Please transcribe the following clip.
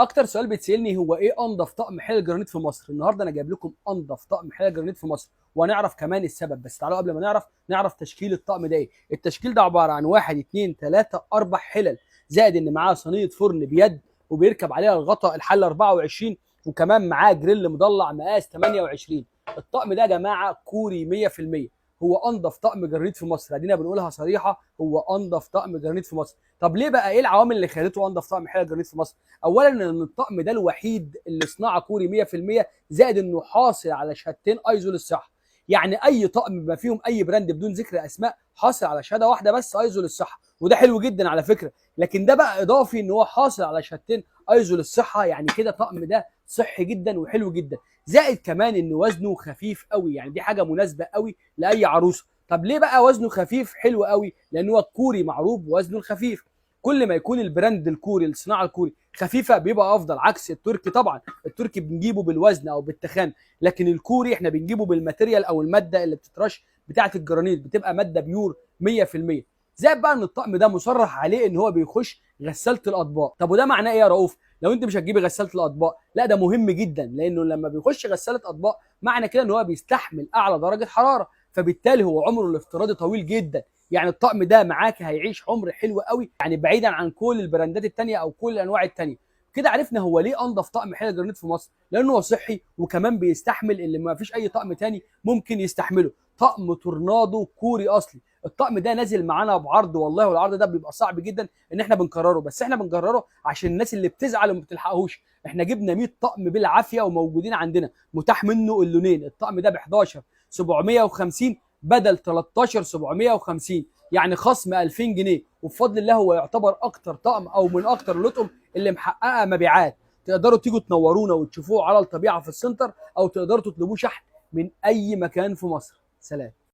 اكتر سؤال بيتسالني هو ايه انضف طقم حلل جرانيت في مصر. النهارده انا جايب لكم انضف طقم حلل جرانيت في مصر، وهنعرف كمان السبب. بس تعالوا قبل ما نعرف تشكيل الطقم ده ايه. التشكيل ده عباره عن 1 2 3 4 حلل، زائد ان معاه صينيه فرن بيد وبيركب عليها الغطاء الحله 24، وكمان معاه جريل مضلع مقاس 28. الطقم ده يا جماعه كوري 100%. هو انضف طقم جرانيت في مصر، ادينا بنقولها صريحه، هو انضف طقم جرانيت في مصر. طب ليه بقى؟ ايه العوامل اللي خلته انضف طقم حلل جرانيت في مصر؟ اولا ان الطقم ده الوحيد اللي صناعه كوري 100%، زائد انه حاصل على شهادتين ايزو للصحه. يعني اي طقم ما فيهم اي براند بدون ذكر اسماء حاصل على شهاده واحده بس ايزو للصحه، وده حلو جدا على فكره. لكن ده بقى اضافي ان هو حاصل على شهادتين ايزو للصحه، يعني كده الطقم ده صحي جدا وحلو جدا. زائد كمان ان وزنه خفيف قوي، يعني دي حاجه مناسبه قوي لاي عروسه. طب ليه بقى وزنه خفيف حلو قوي؟ لان هو الكوري معروف بوزنه الخفيف. كل ما يكون البراند الكوري، الصناعه الكوري خفيفه بيبقى افضل، عكس التركي. طبعا التركي بنجيبه بالوزن او بالتخان، لكن الكوري احنا بنجيبه بالماتيريال او الماده اللي بتترش بتاعه الجرانيت، بتبقى ماده بيور 100%. زائد بقى ان الطقم ده مصرح عليه ان هو بيخش غساله الاطباق. طب وده معناه ايه يا رؤوف؟ لو انت مش هتجيبي غساله الاطباق، لا ده مهم جدا، لانه لما بيخش غساله اطباق معنى كده ان هو بيستحمل اعلى درجه حراره، فبالتالي هو عمره الافتراضي طويل جدا. يعني الطقم ده معاك هيعيش عمر حلو قوي، يعني بعيدا عن كل البراندات التانية او كل الانواع التانية. كده عرفنا هو ليه انضف طقم حلل جرانيت في مصر، لانه هو صحي وكمان بيستحمل اللي ما فيش اي طقم تاني ممكن يستحمله. طقم تورنادو كوري اصلي. الطقم ده نازل معانا بعرض، والله والعرض ده بيبقى صعب جدا ان احنا بنكرره، بس احنا بنكرره عشان الناس اللي بتزعل وما بتلحقهوش. احنا جبنا 100 طقم بالعافيه وموجودين عندنا، متاح منه اللونين. الطقم ده ب 11 750 بدل 13 750، يعني خصم 2000 جنيه. وبفضل الله هو يعتبر اكتر طقم او من اكتر اللطقم اللي محققه مبيعات. تقدروا تيجوا تنورونا وتشوفوه على الطبيعه في السنتر، او تقدروا تطلبوه شحن من اي مكان في مصر. سلام.